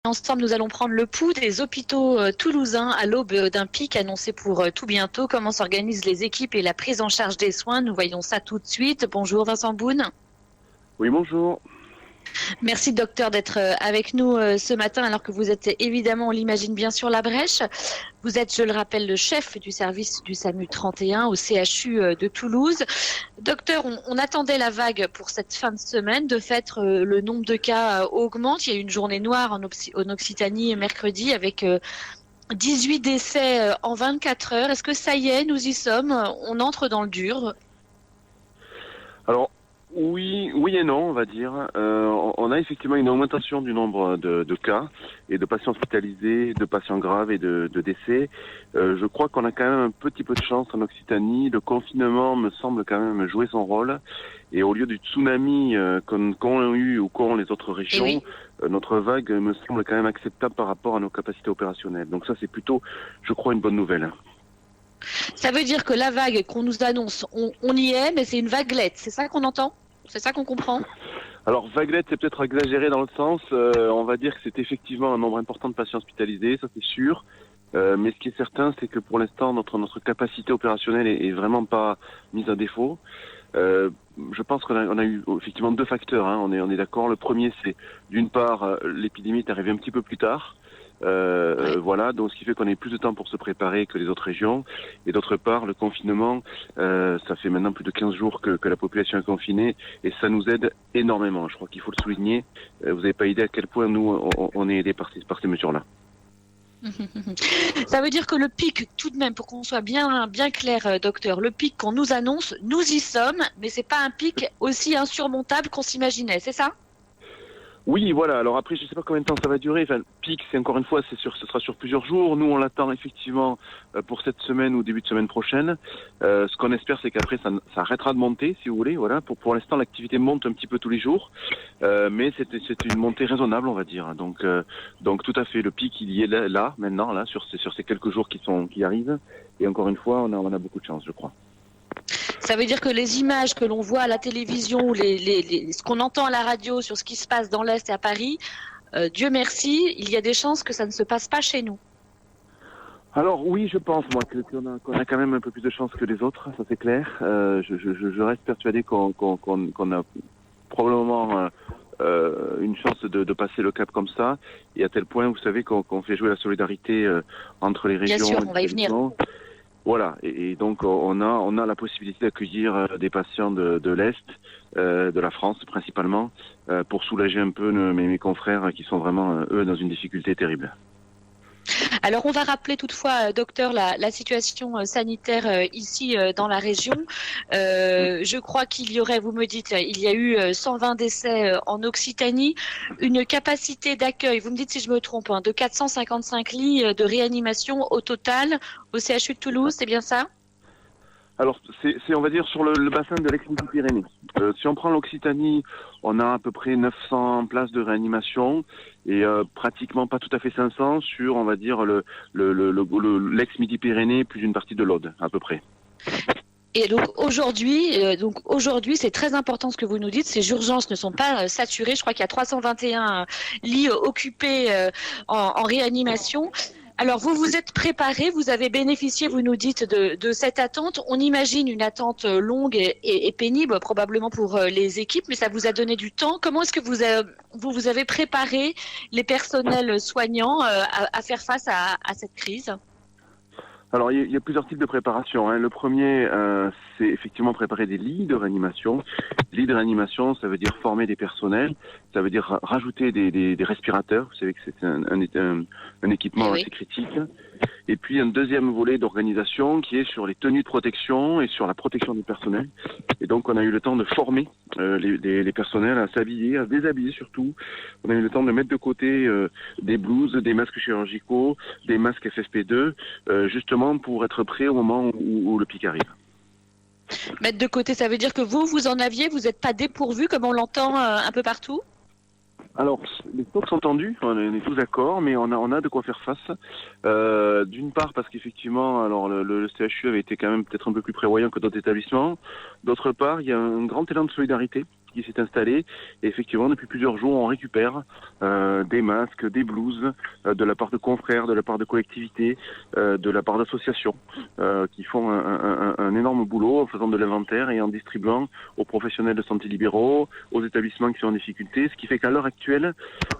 Ensemble, nous allons prendre le pouls des hôpitaux toulousains à l'aube d'un pic annoncé pour tout bientôt. Comment s'organisent les équipes et la prise en charge des soins? Nous voyons ça tout de suite. Bonjour Vincent Boune. Oui, bonjour. Merci docteur d'être avec nous ce matin alors que vous êtes évidemment, on l'imagine bien, sur la brèche. Vous êtes, je le rappelle, le chef du service du SAMU 31 au CHU de Toulouse. Docteur, on attendait la vague pour cette fin de semaine. De fait, le nombre de cas augmente. Il y a eu une journée noire en Occitanie mercredi avec 18 décès en 24 heures. Est-ce que ça y est, nous y sommes? On entre dans le dur? Alors, oui et non, on va dire. On a effectivement une augmentation du nombre de cas et de patients hospitalisés, de patients graves et de décès. Je crois qu'on a quand même un petit peu de chance en Occitanie. Le confinement me semble quand même jouer son rôle. Et au lieu du tsunami qu'ont eu ou qu'ont les autres régions, oui. Notre vague me semble quand même acceptable par rapport à nos capacités opérationnelles. Donc ça, c'est plutôt, je crois, une bonne nouvelle. Ça veut dire que la vague qu'on nous annonce, on y est, mais c'est une vaguelette. C'est ça qu'on entend? C'est ça qu'on comprend? Alors, vaguelette, c'est peut-être exagéré dans le sens, on va dire que c'est effectivement un nombre important de patients hospitalisés, ça c'est sûr. Mais ce qui est certain, c'est que pour l'instant, notre capacité opérationnelle est vraiment pas mise à défaut. Je pense qu'on a eu effectivement deux facteurs, hein. On est d'accord. Le premier, c'est d'une part, l'épidémie est arrivée un petit peu plus tard. Ouais. Voilà, donc ce qui fait qu'on a plus de temps pour se préparer que les autres régions. Et d'autre part, le confinement, ça fait maintenant plus de 15 jours que la population est confinée et ça nous aide énormément. Je crois qu'il faut le souligner. Vous n'avez pas idée à quel point nous, on est aidés par ces mesures-là. Ça veut dire que le pic, tout de même, pour qu'on soit bien clair, docteur, le pic qu'on nous annonce, nous y sommes, mais c'est pas un pic aussi insurmontable qu'on s'imaginait, c'est ça? Oui, voilà. Alors après, je ne sais pas combien de temps ça va durer. Enfin, le pic, c'est encore une fois, ce sera sur plusieurs jours. Nous, on l'attend effectivement pour cette semaine ou début de semaine prochaine. Ce qu'on espère, c'est qu'après, ça arrêtera de monter, si vous voulez. Voilà. Pour l'instant, l'activité monte un petit peu tous les jours, mais c'est une montée raisonnable, on va dire. Donc tout à fait, le pic, il y est là maintenant, là, sur ces quelques jours qui arrivent. Et encore une fois, on a beaucoup de chance, je crois. Ça veut dire que les images que l'on voit à la télévision, ou ce qu'on entend à la radio sur ce qui se passe dans l'Est et à Paris, Dieu merci, il y a des chances que ça ne se passe pas chez nous. Alors oui, je pense moi qu'on a quand même un peu plus de chance que les autres, ça c'est clair. Je reste persuadé qu'on a probablement une chance de passer le cap comme ça, et à tel point, vous savez, qu'on fait jouer la solidarité entre les régions. Bien sûr, on va y venir. Voilà, et donc on a la possibilité d'accueillir des patients de l'Est, de la France principalement, pour soulager un peu mes confrères qui sont vraiment, eux, dans une difficulté terrible. Alors on va rappeler toutefois, docteur, la situation sanitaire ici dans la région. Je crois qu'il y aurait, vous me dites, il y a eu 120 décès en Occitanie, une capacité d'accueil, vous me dites si je me trompe, de 455 lits de réanimation au total au CHU de Toulouse, c'est bien ça? Alors, c'est on va dire, sur le bassin de l'ex-Midi-Pyrénées. Si on prend l'Occitanie, on a à peu près 900 places de réanimation et pratiquement pas tout à fait 500 sur, on va dire, l'ex-Midi-Pyrénées plus une partie de l'Aude, à peu près. Et donc aujourd'hui, c'est très important ce que vous nous dites. Ces urgences ne sont pas saturées. Je crois qu'il y a 321 lits occupés en réanimation. Alors vous vous êtes préparé, vous avez bénéficié, vous nous dites, de cette attente. On imagine une attente longue et pénible probablement pour les équipes, mais ça vous a donné du temps. Comment est-ce que vous avez préparé les personnels soignants à faire face à cette crise? Alors, il y a plusieurs types de préparation, hein. Le premier, c'est effectivement préparer des lits de réanimation. Lits de réanimation, ça veut dire former des personnels, ça veut dire rajouter des respirateurs. Vous savez que c'est un équipement assez critique. Et puis un deuxième volet d'organisation qui est sur les tenues de protection et sur la protection du personnel. Et donc on a eu le temps de former les personnels à s'habiller, à se déshabiller surtout. On a eu le temps de mettre de côté des blouses, des masques chirurgicaux, des masques FFP2, justement pour être prêt au moment où le pic arrive. Mettre de côté, ça veut dire que vous en aviez, vous n'êtes pas dépourvu comme on l'entend un peu partout? Alors, les stocks sont tendus, on est tous d'accord, mais on a de quoi faire face. D'une part parce qu'effectivement, alors le CHU avait été quand même peut-être un peu plus prévoyant que d'autres établissements. D'autre part, il y a un grand élan de solidarité qui s'est installée. Et effectivement, depuis plusieurs jours, on récupère des masques, des blouses de la part de confrères, de la part de collectivités, de la part d'associations qui font un énorme boulot en faisant de l'inventaire et en distribuant aux professionnels de santé libéraux, aux établissements qui sont en difficulté, ce qui fait qu'à l'heure actuelle,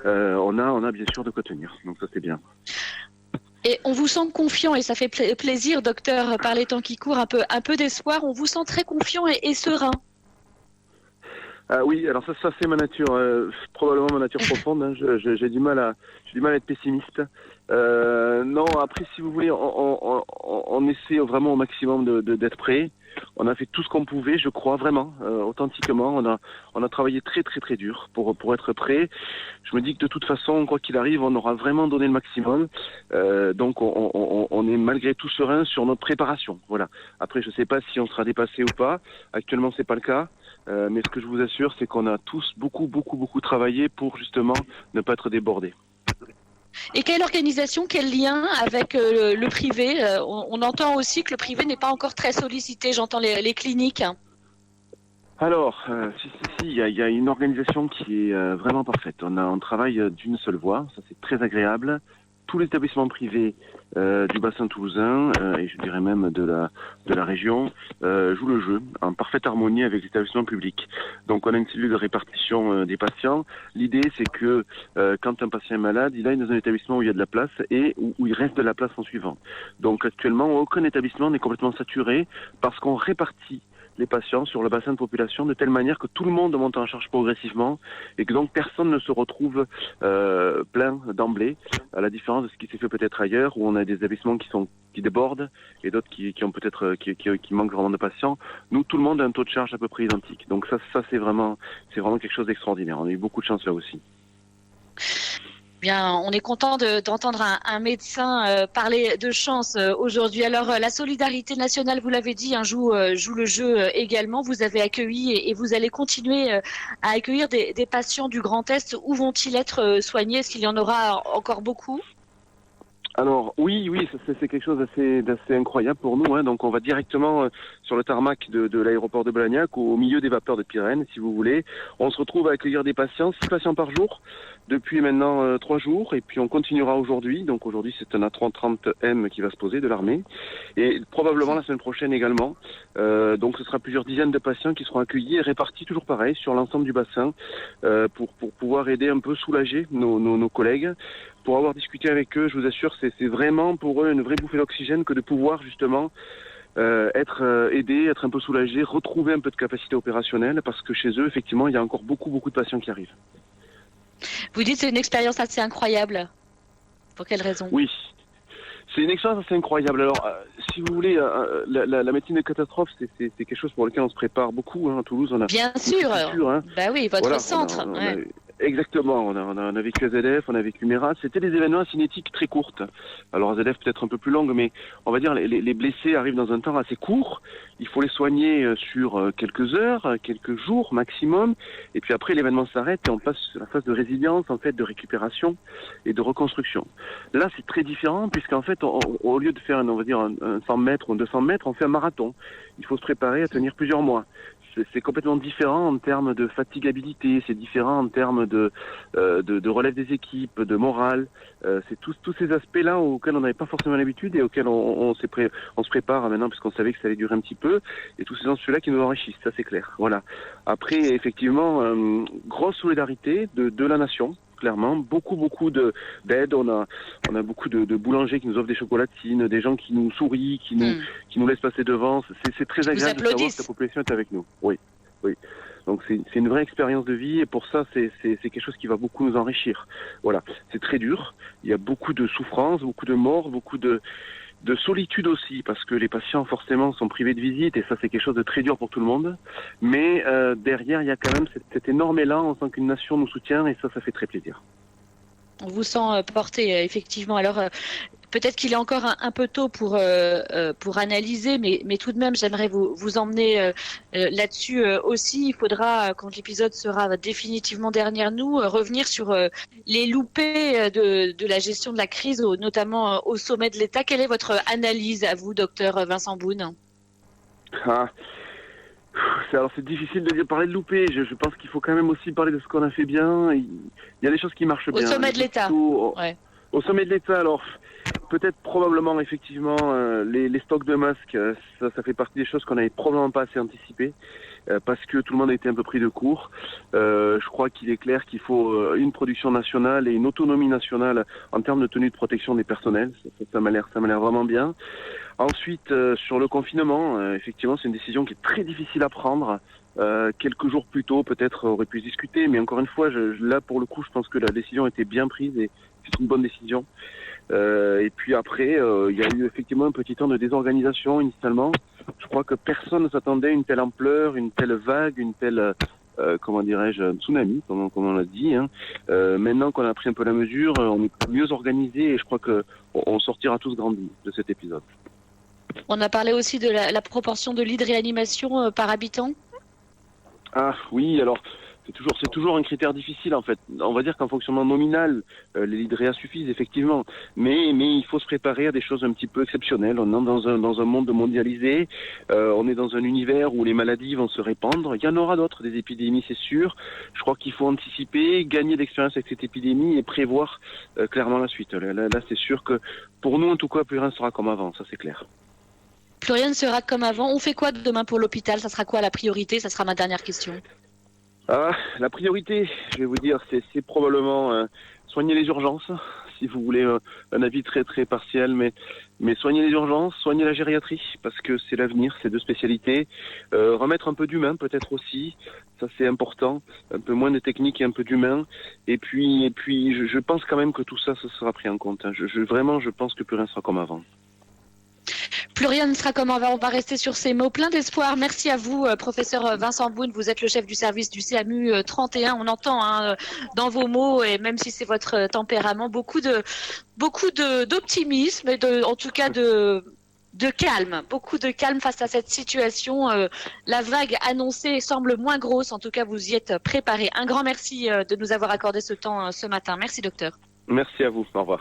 on a bien sûr de quoi tenir. Donc ça, c'est bien. Et on vous sent confiant, et ça fait plaisir, docteur, par les temps qui courent, un peu d'espoir. On vous sent très confiant et serein. Oui, alors ça c'est ma nature, probablement ma nature profonde. Hein. J'ai du mal à être pessimiste. Non, après, si vous voulez, on essaie vraiment au maximum d'être prêt. On a fait tout ce qu'on pouvait, je crois vraiment, authentiquement. On a travaillé très très très dur pour être prêt. Je me dis que de toute façon, quoi qu'il arrive, on aura vraiment donné le maximum. Donc on est malgré tout serein sur notre préparation. Voilà. Après, je sais pas si on sera dépassé ou pas. Actuellement, c'est pas le cas. Mais ce que je vous assure, c'est qu'on a tous beaucoup travaillé pour justement ne pas être débordés. Et quelle organisation, quel lien avec le privé? On entend aussi que le privé n'est pas encore très sollicité, j'entends les cliniques. Alors, il y a une organisation qui est vraiment parfaite. On travaille d'une seule voix, ça c'est très agréable. Tous les établissements privés du bassin toulousain et je dirais même de la région jouent le jeu en parfaite harmonie avec les établissements publics. Donc on a une cellule de répartition des patients. L'idée c'est que quand un patient est malade, il aille dans un établissement où il y a de la place et où il reste de la place en suivant. Donc actuellement aucun établissement n'est complètement saturé parce qu'on répartit les patients sur le bassin de population de telle manière que tout le monde monte en charge progressivement et que donc personne ne se retrouve plein d'emblée, à la différence de ce qui s'est fait peut-être ailleurs où on a des établissements qui débordent et d'autres qui ont peut-être qui manquent vraiment de patients. Nous, tout le monde a un taux de charge à peu près identique. Donc ça c'est vraiment quelque chose d'extraordinaire. On a eu beaucoup de chance là aussi. Bien, on est content d'entendre un médecin parler de chance aujourd'hui. Alors, la solidarité nationale, vous l'avez dit, joue le jeu également. Vous avez accueilli et vous allez continuer à accueillir des patients du Grand Est. Où vont-ils être soignés? Est-ce qu'il y en aura encore beaucoup? Alors oui, c'est quelque chose d'assez incroyable pour nous. Hein. Donc on va directement sur le tarmac de l'aéroport de Blagnac, au milieu des vapeurs de Pyrène, si vous voulez. On se retrouve à accueillir des patients, 6 patients par jour, depuis maintenant 3 jours, et puis on continuera aujourd'hui. Donc aujourd'hui c'est un A330M qui va se poser de l'armée, et probablement la semaine prochaine également. Donc ce sera plusieurs dizaines de patients qui seront accueillis et répartis toujours pareil sur l'ensemble du bassin pour pouvoir aider un peu soulager nos collègues. Pour avoir discuté avec eux, je vous assure, c'est vraiment pour eux une vraie bouffée d'oxygène que de pouvoir justement être aidé, être un peu soulagé, retrouver un peu de capacité opérationnelle, parce que chez eux, effectivement, il y a encore beaucoup de patients qui arrivent. Vous dites que c'est une expérience assez incroyable. Pour quelle raison? Oui. C'est une expérience assez incroyable. Alors, si vous voulez, la médecine de catastrophe, c'est quelque chose pour lequel on se prépare beaucoup. Hein, à Toulouse, on a bien sûr. Hein. Bah oui, votre centre. Exactement, on a vécu AZF, on a vécu MERA, c'était des événements cinétiques très courtes. Alors AZF peut-être un peu plus longue, mais on va dire les blessés arrivent dans un temps assez court, il faut les soigner sur quelques heures, quelques jours maximum, et puis après l'événement s'arrête et on passe à la phase de résilience, en fait, de récupération et de reconstruction. Là c'est très différent, puisqu'en fait au lieu de faire on va dire un 100 mètres ou un 200 mètres, on fait un marathon. Il faut se préparer à tenir plusieurs mois. C'est complètement différent en termes de fatigabilité, c'est différent en termes de relève des équipes, de morale. C'est tous ces aspects-là auxquels on n'avait pas forcément l'habitude et auxquels on se prépare maintenant puisqu'on savait que ça allait durer un petit peu. Et tous ces enjeux-là qui nous enrichissent, ça c'est clair. Voilà. Après, effectivement, grosse solidarité de la nation. Clairement, beaucoup d'aide. On a beaucoup de boulangers qui nous offrent des chocolatines, des gens qui nous sourient, qui nous laissent passer devant. C'est très agréable de savoir que la population est avec nous. Oui. Donc c'est une vraie expérience de vie et pour ça c'est quelque chose qui va beaucoup nous enrichir. Voilà, c'est très dur. Il y a beaucoup de souffrance, beaucoup de morts, beaucoup de solitude aussi, parce que les patients forcément sont privés de visite et ça c'est quelque chose de très dur pour tout le monde. Mais derrière il y a quand même cet énorme élan, on sent qu'une nation nous soutient et ça fait très plaisir. On vous sent porté, effectivement. Alors peut-être qu'il est encore un peu tôt pour analyser, mais tout de même j'aimerais vous emmener là-dessus aussi. Il faudra, quand l'épisode sera définitivement derrière nous, revenir sur les loupés de la gestion de la crise, notamment au sommet de l'État. Quelle est votre analyse à vous, docteur Vincent Boun? C'est difficile de parler de loupé. Je pense qu'il faut quand même aussi parler de ce qu'on a fait bien. Il y a des choses qui marchent bien. Au sommet de l'État. Ouais. Au sommet de l'État, alors peut-être probablement effectivement les stocks de masques, ça fait partie des choses qu'on n'avait probablement pas assez anticipées parce que tout le monde a été un peu pris de court. Je crois qu'il est clair qu'il faut une production nationale et une autonomie nationale en termes de tenue de protection des personnels. Ça m'a l'air vraiment bien. Ensuite, sur le confinement, effectivement, c'est une décision qui est très difficile à prendre. Quelques jours plus tôt, peut-être aurait pu se discuter, mais encore une fois, là pour le coup, je pense que la décision était bien prise et c'est une bonne décision. Et puis après, il y a eu effectivement un petit temps de désorganisation initialement. Je crois que personne ne s'attendait à une telle ampleur, une telle vague, une telle, comment dirais-je, un tsunami, comme on l'a dit. Hein. Maintenant qu'on a pris un peu la mesure, on est mieux organisé et je crois que on sortira tous grandis de cet épisode. On a parlé aussi de la proportion de lits de réanimation par habitant. Ah oui, alors c'est toujours un critère difficile en fait. On va dire qu'en fonctionnement nominal, les lits de réa suffisent effectivement, mais il faut se préparer à des choses un petit peu exceptionnelles. On est dans un monde mondialisé, on est dans un univers où les maladies vont se répandre. Il y en aura d'autres, des épidémies, c'est sûr. Je crois qu'il faut anticiper, gagner d'expérience avec cette épidémie et prévoir clairement la suite. Là, c'est sûr que pour nous en tout cas, plus rien ne sera comme avant, ça c'est clair. Plus rien ne sera comme avant. On fait quoi demain pour l'hôpital? Ça sera quoi la priorité? Ça sera ma dernière question. La priorité, je vais vous dire, c'est probablement soigner les urgences, si vous voulez un avis très très partiel, mais soigner les urgences, soigner la gériatrie, parce que c'est l'avenir, c'est deux spécialités. Remettre un peu d'humain peut-être aussi, ça c'est important, un peu moins de technique et un peu d'humain. Et puis je pense quand même que tout ça, ça sera pris en compte. Hein. Je pense que plus rien sera comme avant. Plus rien ne sera comme avant. On va rester sur ces mots pleins d'espoir. Merci à vous, professeur Vincent Boune. Vous êtes le chef du service du CMU 31. On entend dans vos mots, et même si c'est votre tempérament, beaucoup d'optimisme et en tout cas de calme. Beaucoup de calme face à cette situation. La vague annoncée semble moins grosse. En tout cas, vous y êtes préparé. Un grand merci de nous avoir accordé ce temps ce matin. Merci, docteur. Merci à vous. Au revoir.